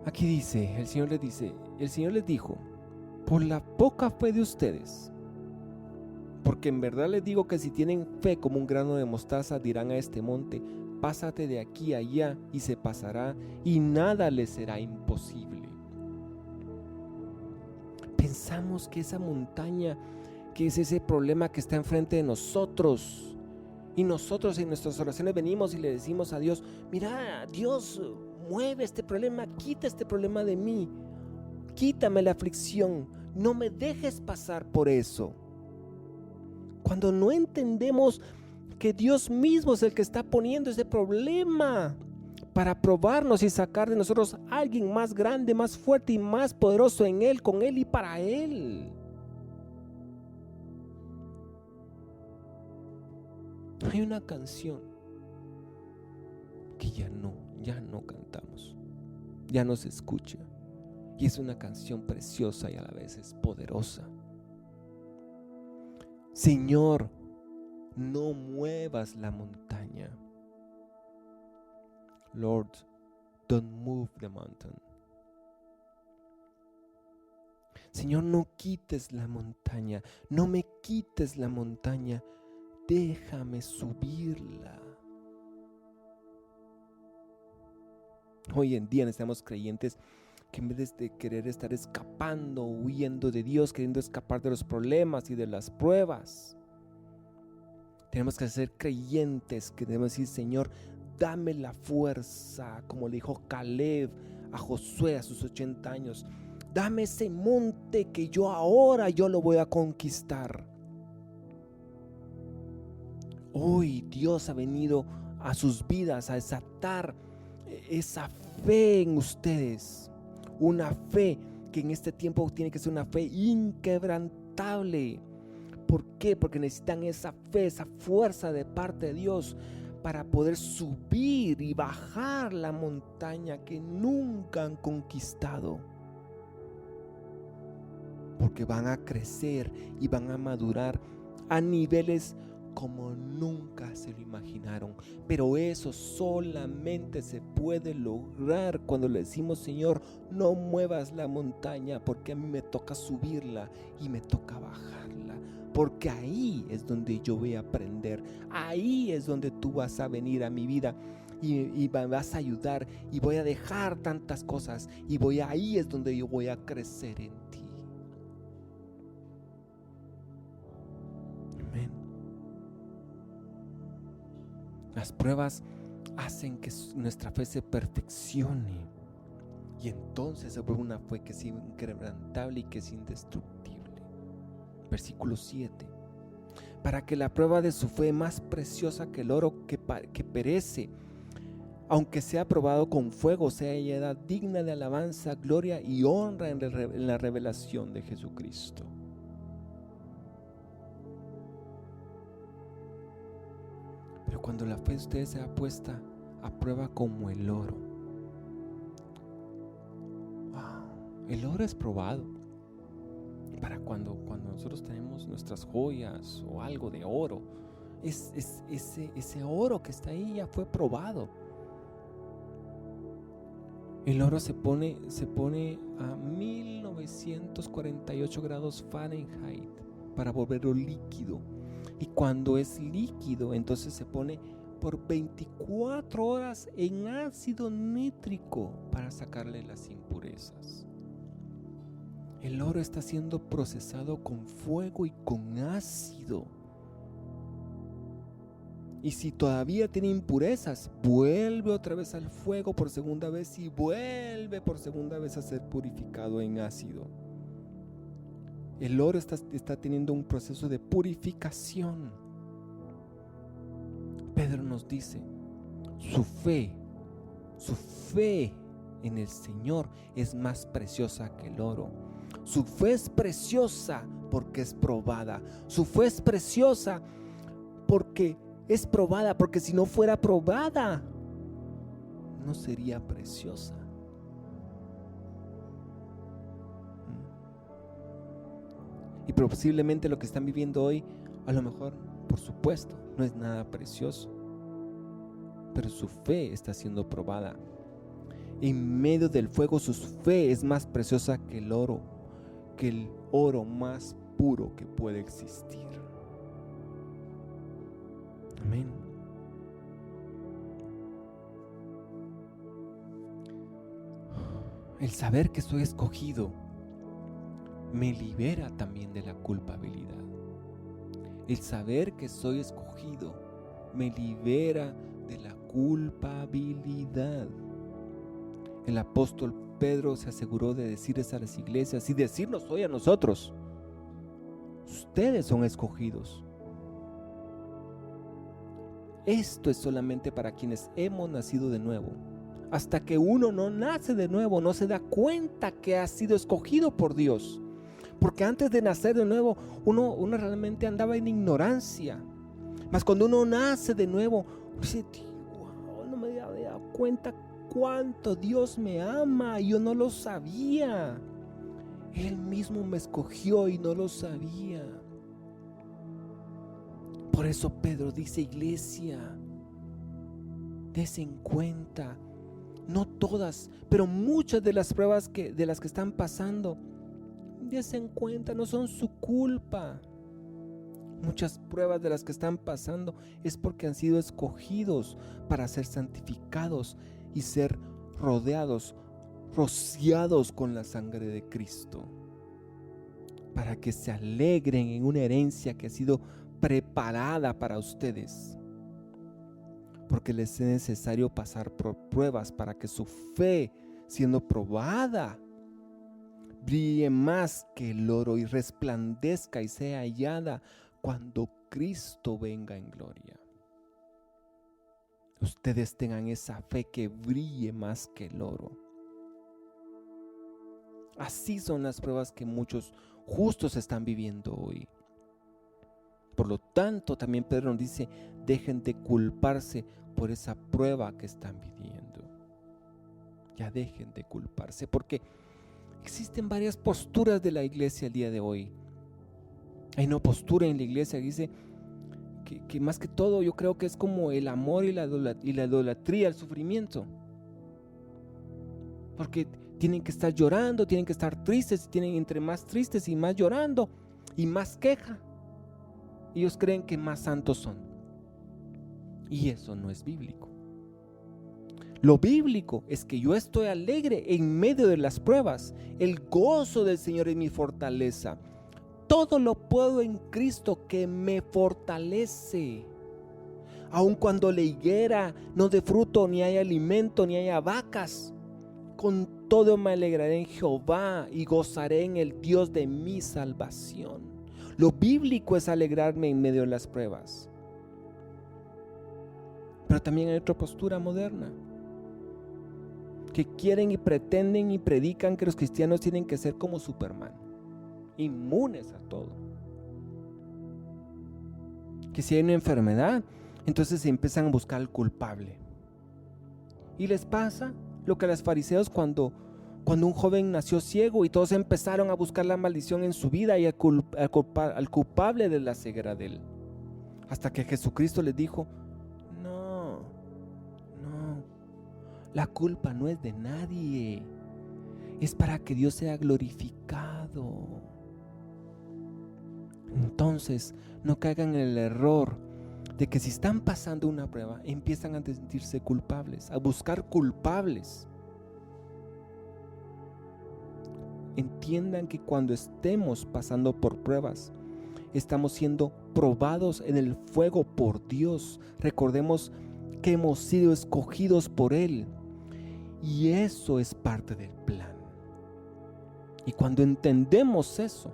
Aquí dice, el Señor les dijo: por la poca fe de ustedes, porque en verdad les digo que si tienen fe como un grano de mostaza, dirán a este monte: pásate de aquí a allá, y se pasará, y nada les será imposible. Pensamos que esa montaña, que es ese problema que está enfrente de nosotros, y nosotros en nuestras oraciones venimos y le decimos a Dios: mira, Dios, mueve este problema, quita este problema de mí, quítame la aflicción, no me dejes pasar por eso. Cuando no entendemos que Dios mismo es el que está poniendo ese problema para probarnos y sacar de nosotros a alguien más grande, más fuerte y más poderoso en Él, con Él y para Él. Hay una canción que ya no cantamos, ya no se escucha, y es una canción preciosa y a la vez es poderosa. Señor, no muevas la montaña. Lord, don't move the mountain. Señor, no quites la montaña, no me quites la montaña. déjame subirla. Hoy en día necesitamos creyentes que en vez de querer estar escapando, huyendo de Dios, queriendo escapar de los problemas y de las pruebas, tenemos que ser creyentes que debemos decir: Señor, dame la fuerza, como le dijo Caleb a Josué a sus 80 años. Dame ese monte que yo lo voy a conquistar. Hoy Dios ha venido a sus vidas a desatar esa fe en ustedes. Una fe que en este tiempo tiene que ser una fe inquebrantable. ¿Por qué? Porque necesitan esa fe, esa fuerza de parte de Dios para poder subir y bajar la montaña que nunca han conquistado. Porque van a crecer y van a madurar a niveles como nunca se lo imaginaron. Pero eso solamente se puede lograr cuando le decimos: Señor, no muevas la montaña, porque a mí me toca subirla y me toca bajarla. Porque ahí es donde yo voy a aprender. Ahí es donde tú vas a venir a mi vida y me vas a ayudar, y voy a dejar tantas cosas, y ahí es donde yo voy a crecer en ti. Amén. Las pruebas hacen que nuestra fe se perfeccione, y entonces se vuelve una fe que es inquebrantable y que es indestructible. Versículo 7. Para que la prueba de su fe, más preciosa que el oro que perece, aunque sea probado con fuego, sea hallada digna de alabanza, gloria y honra en la revelación de Jesucristo. Pero cuando la fe de ustedes sea puesta a prueba como el oro, el oro es probado. Para cuando nosotros tenemos nuestras joyas o algo de oro, ese oro que está ahí ya fue probado. El oro se pone a 1948 grados Fahrenheit para volverlo líquido. Y cuando es líquido, entonces se pone por 24 horas en ácido nítrico para sacarle las impurezas. El oro está siendo procesado con fuego y con ácido. Y si todavía tiene impurezas, vuelve otra vez al fuego por segunda vez y vuelve por segunda vez a ser purificado en ácido. El oro está teniendo un proceso de purificación. Pedro nos dice: su fe en el Señor es más preciosa que el oro. Su fe es preciosa porque es probada. Su fe es preciosa porque es probada, porque si no fuera probada, no sería preciosa. Y posiblemente lo que están viviendo hoy, a lo mejor, por supuesto, no es nada precioso, pero su fe está siendo probada. En medio del fuego, su fe es más preciosa que el oro más puro que puede existir. Amén. El saber que soy escogido me libera también de la culpabilidad. El saber que soy escogido me libera de la culpabilidad. El apóstol Pedro se aseguró de decirles a las iglesias y decirnos hoy a nosotros: ustedes son escogidos. Esto es solamente para quienes hemos nacido de nuevo. Hasta que uno no nace de nuevo, no se da cuenta que ha sido escogido por Dios. Porque antes de nacer de nuevo, uno realmente andaba en ignorancia. Mas cuando uno nace de nuevo, dice: wow, no me había dado cuenta cuánto Dios me ama, yo no lo sabía. Él mismo me escogió y no lo sabía. Por eso Pedro dice: iglesia, desen cuenta, no todas, pero muchas de las pruebas de las que están pasando, desen cuenta, no son su culpa. Muchas pruebas de las que están pasando es porque han sido escogidos para ser santificados y ser rodeados, rociados con la sangre de Cristo, para que se alegren en una herencia que ha sido preparada para ustedes, porque les es necesario pasar por pruebas para que su fe, siendo probada, brille más que el oro y resplandezca y sea hallada cuando Cristo venga en gloria. Ustedes tengan esa fe que brille más que el oro. Así son las pruebas que muchos justos están viviendo hoy. Por lo tanto, también Pedro nos dice, dejen de culparse por esa prueba que están viviendo. Ya dejen de culparse, porque existen varias posturas de la iglesia el día de hoy. Hay una postura en la iglesia que dice que más que todo yo creo que es como el amor y la idolatría, el sufrimiento. Porque tienen que estar llorando, tienen que estar tristes, tienen entre más tristes y más llorando y más queja. Ellos creen que más santos son. Y eso no es bíblico. Lo bíblico es que yo estoy alegre en medio de las pruebas. El gozo del Señor es mi fortaleza. Todo lo puedo en Cristo que me fortalece. Aun cuando la higuera no dé fruto, ni haya alimento, ni haya vacas, con todo me alegraré en Jehová y gozaré en el Dios de mi salvación. Lo bíblico es alegrarme en medio de las pruebas. Pero también hay otra postura moderna, que quieren y pretenden y predican que los cristianos tienen que ser como Superman, inmunes a todo. Que si hay una enfermedad, entonces se empiezan a buscar al culpable. Y les pasa lo que a los fariseos cuando un joven nació ciego y todos empezaron a buscar la maldición en su vida y al culpable de la ceguera de él. Hasta que Jesucristo les dijo, no, la culpa no es de nadie, es para que Dios sea glorificado. Entonces, no caigan en el error de que si están pasando una prueba, empiezan a sentirse culpables, a buscar culpables. Entiendan que cuando estemos pasando por pruebas, estamos siendo probados en el fuego por Dios. Recordemos que hemos sido escogidos por Él. Y eso es parte del plan. Y cuando entendemos eso,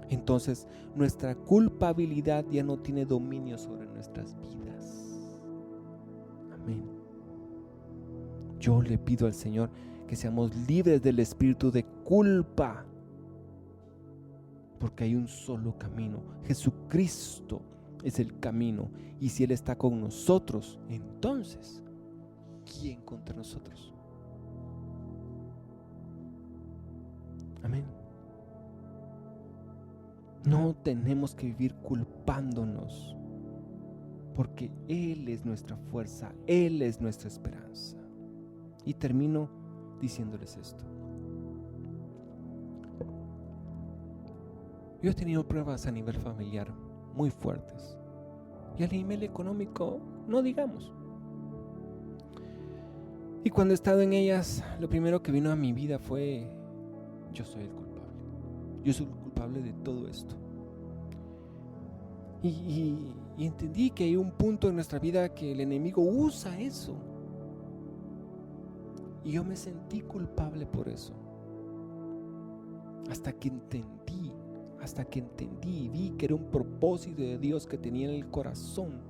entonces nuestra culpabilidad ya no tiene dominio sobre nuestras vidas. Amén. Yo le pido al Señor que seamos libres del espíritu de culpa, porque hay un solo camino. Jesucristo es el camino, y si Él está con nosotros, entonces ¿quién contra nosotros? Amén. No tenemos que vivir culpándonos, porque Él es nuestra fuerza, Él es nuestra esperanza. Y termino diciéndoles esto. Yo he tenido pruebas a nivel familiar muy fuertes, y a nivel económico no digamos. Y cuando he estado en ellas, lo primero que vino a mi vida fue: yo soy el culpable. Yo soy el culpable de todo esto. Y entendí que hay un punto en nuestra vida que el enemigo usa eso. Y yo me sentí culpable por eso. Hasta que entendí y vi que era un propósito de Dios que tenía en el corazón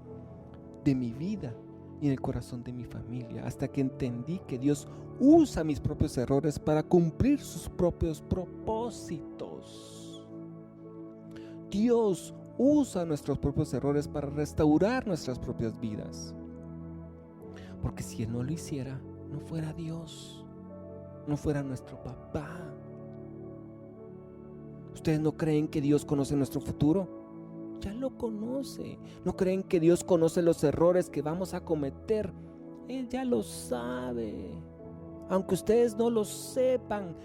de mi vida y en el corazón de mi familia. Hasta que entendí que Dios usa mis propios errores para cumplir sus propios propósitos. Dios usa nuestros propios errores para restaurar nuestras propias vidas. Porque si Él no lo hiciera, no fuera Dios, no fuera nuestro papá. ¿Ustedes no creen que Dios conoce nuestro futuro? Ya lo conoce. ¿No creen que Dios conoce los errores que vamos a cometer? Él ya lo sabe. Aunque ustedes no lo sepan,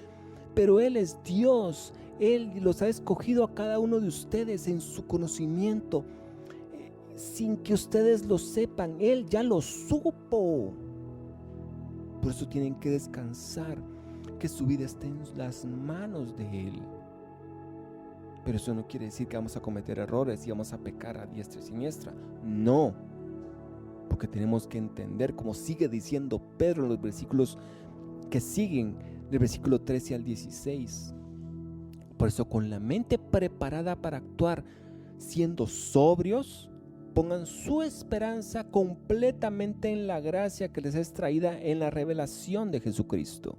pero Él es Dios. Él los ha escogido a cada uno de ustedes en su conocimiento, sin que ustedes lo sepan. Él ya lo supo. Por eso tienen que descansar, que su vida esté en las manos de Él. Pero eso no quiere decir que vamos a cometer errores y vamos a pecar a diestra y siniestra. No, porque tenemos que entender, como sigue diciendo Pedro en los versículos que siguen, del versículo 13 al 16. Por eso, con la mente preparada para actuar, siendo sobrios, pongan su esperanza completamente en la gracia que les es traída en la revelación de Jesucristo.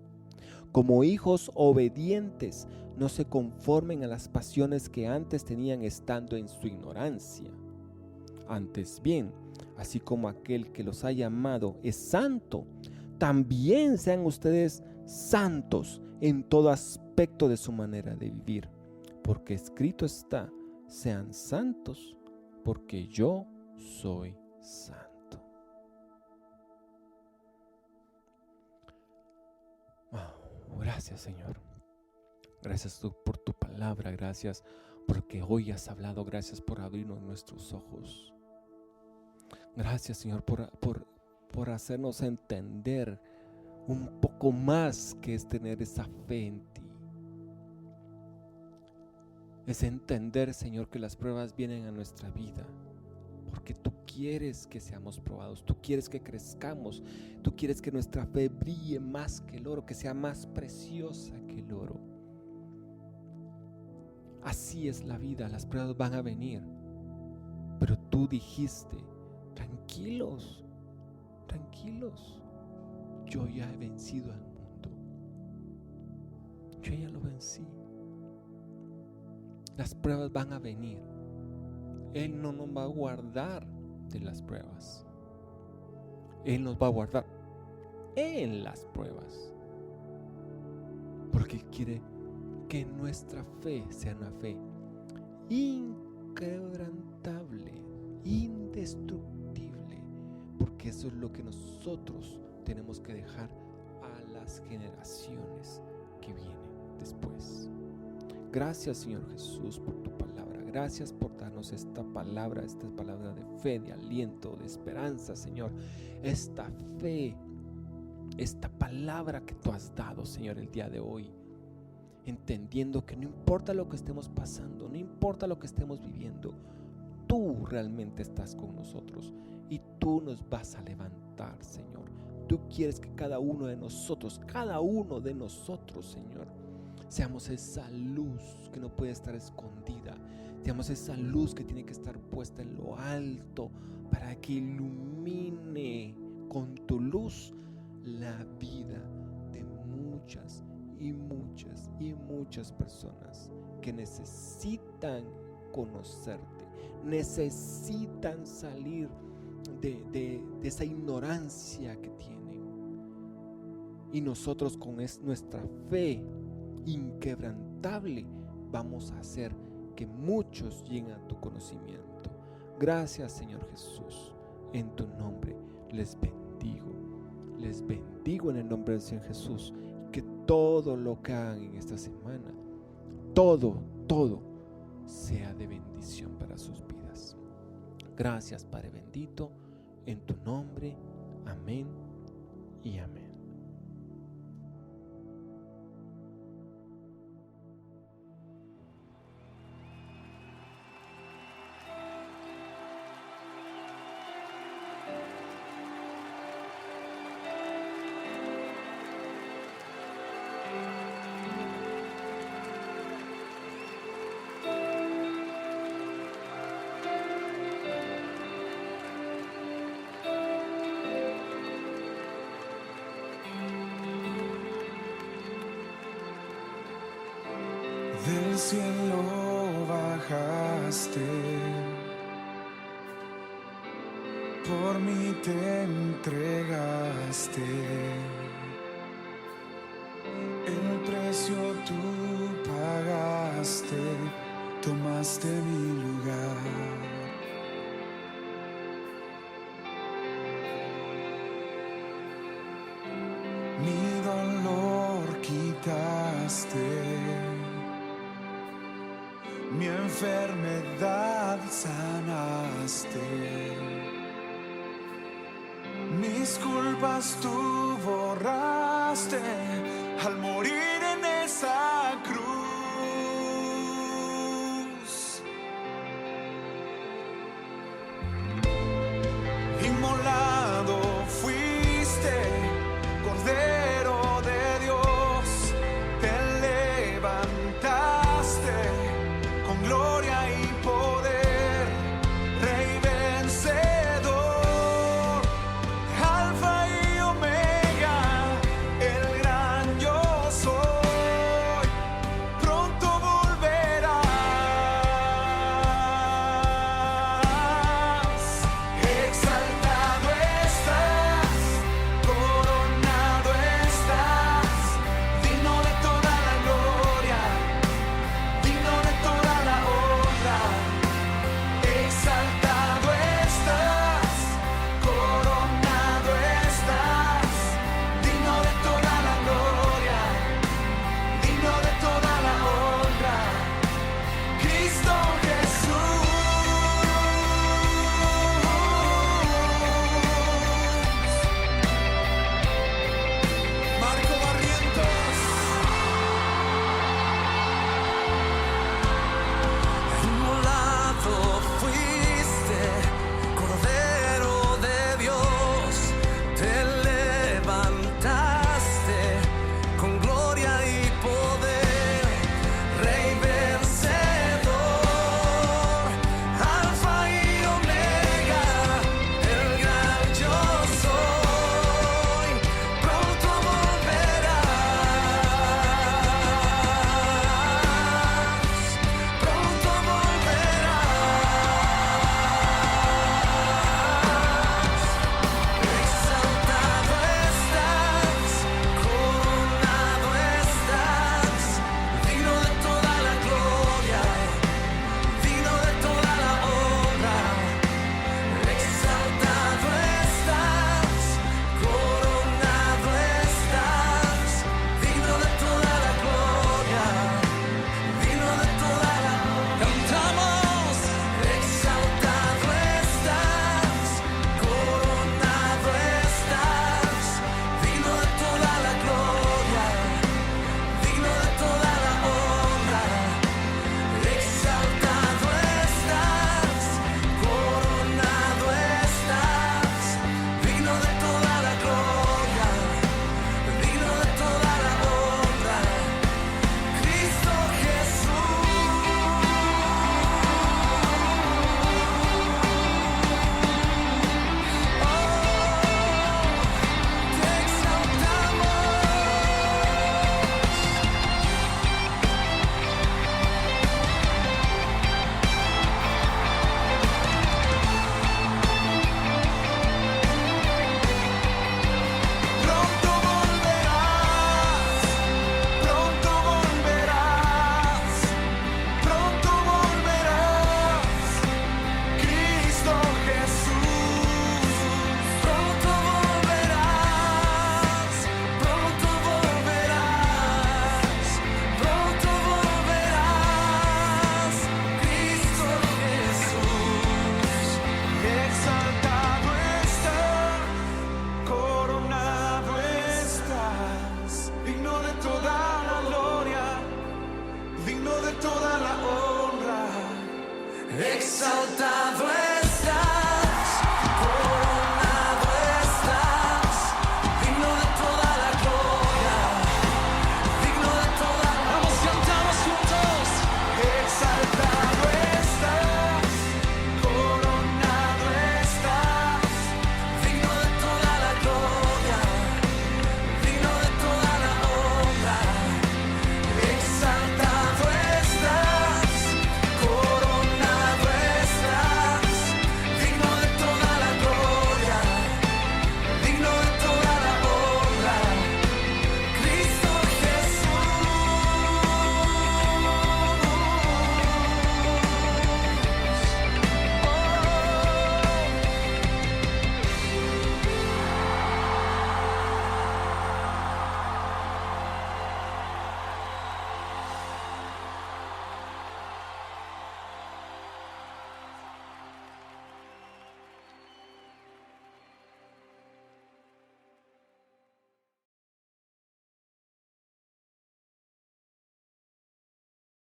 Como hijos obedientes, no se conformen a las pasiones que antes tenían estando en su ignorancia. Antes bien, así como aquel que los ha llamado es santo, también sean ustedes santos en todo aspecto de su manera de vivir, porque escrito está: sean santos, porque yo soy santo. Oh, gracias, Señor. Gracias por tu palabra. Gracias porque hoy has hablado. Gracias por abrirnos nuestros ojos. Gracias, Señor, por hacernos entender un poco más que es tener esa fe en ti. Es entender, Señor, que las pruebas vienen a nuestra vida porque tú quieres que seamos probados, tú quieres que crezcamos, tú quieres que nuestra fe brille más que el oro, que sea más preciosa que el oro. Así es la vida, las pruebas van a venir, pero tú dijiste: tranquilos, tranquilos, yo ya he vencido al mundo, yo ya lo vencí. Las pruebas van a venir. Él no nos va a guardar de las pruebas. Él nos va a guardar en las pruebas. Porque quiere que nuestra fe sea una fe inquebrantable, indestructible. Porque eso es lo que nosotros tenemos que dejar a las generaciones que vienen después. Gracias, Señor Jesús, por tu palabra. Gracias por darnos esta palabra de fe, de aliento, de esperanza, Señor. Esta fe, esta palabra que tú has dado, Señor, el día de hoy. Entendiendo que no importa lo que estemos pasando, no importa lo que estemos viviendo, tú realmente estás con nosotros y tú nos vas a levantar, Señor. Tú quieres que cada uno de nosotros, Señor, seamos esa luz que no puede estar escondida. Seamos esa luz que tiene que estar puesta en lo alto para que ilumine con tu luz la vida de muchas y muchas y muchas personas que necesitan conocerte, necesitan salir de esa ignorancia que tienen. Y nosotros con nuestra fe inquebrantable vamos a hacer que muchos lleguen a tu conocimiento. Gracias, Señor Jesús. En tu nombre les bendigo en el nombre del Señor Jesús. Que todo lo que hagan en esta semana, todo sea de bendición para sus vidas. Gracias, Padre bendito, en tu nombre. Amén y amén. Del cielo bajaste, por mí te entregaste, el precio tú pagaste, tomaste mi lugar. Mi dolor quitaste, mi enfermedad sanaste. Mis culpas tú borraste al morir.